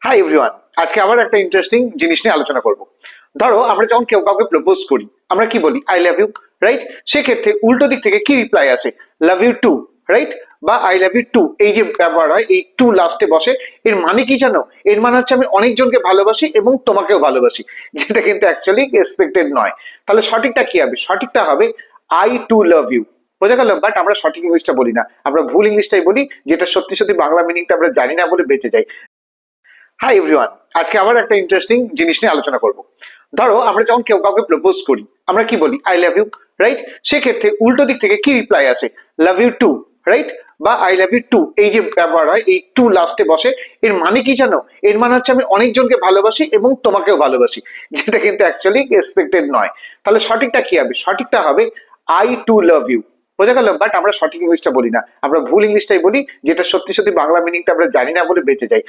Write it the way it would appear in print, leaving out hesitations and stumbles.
Hi everyone, আজকে আবার একটা ইন্টারেস্টিং জিনিস নিয়ে আলোচনা করব। ধরো আমরা যখন কেউ কাউকে প্রপোজ করি, আমরা কি বলি? I love you, right? সেক্ষেত্রে উল্টো দিক থেকে কি রিপ্লাই আসে? Love you too, right? বা আই লাভ ইউ টু, এই যে ব্যবহার হয়, এই টু লাস্টে বসে, এর মানে কি জানো? এর মানে হচ্ছে আমি অনেকজনকে ভালোবাসি এবং তোমাকেও ভালোবাসি, যেটা কিন্তু অ্যাকচুয়ালি এক্সপেক্টেড নয়। তাহলে সঠিকটা কি হবে? সঠিকটা হবে আই টু লাভ ইউ। বোঝা গেল? বাট আমরা সঠিক ইংলিশটা বলি না, আমরা ভুল ইংলিশটাই বলি, যেটা সত্যি সত্যি বাংলা মিনিংটা আমরা জানি না বলে বেঁচে যাই। হাই এভরিওয়ান, আজকে আবার একটা ইন্টারেস্টিং জিনিস নিয়ে আলোচনা করব। ধরো আমরা যখন কেউ কাউকে প্রপোজ করি, আমরা কি বলি? I love you, right? সেক্ষেত্রে উল্টো দিক থেকে কি রিপ্লাই আসে? Love you too, right? বা আই লাভ ইউ টু, এই যে ব্যবহার হয়, এই টু লাস্টে বসে, এর মানে কি জানো? এর মানে হচ্ছে আমি অনেকজনকে ভালোবাসি এবং তোমাকেও ভালোবাসি, যেটা কিন্তু অ্যাকচুয়ালি এক্সপেক্টেড নয়। তাহলে সঠিকটা কি হবে? সঠিকটা হবে আই টু লাভ ইউ। বোঝা গেল? বাট আমরা সঠিক ইংলিশটা বলি না, আমরা ভুল ইংলিশটাই বলি, যেটা সত্যি সত্যি বাংলা মিনিংটা আমরা জানি না বলে বেঁচে যাই।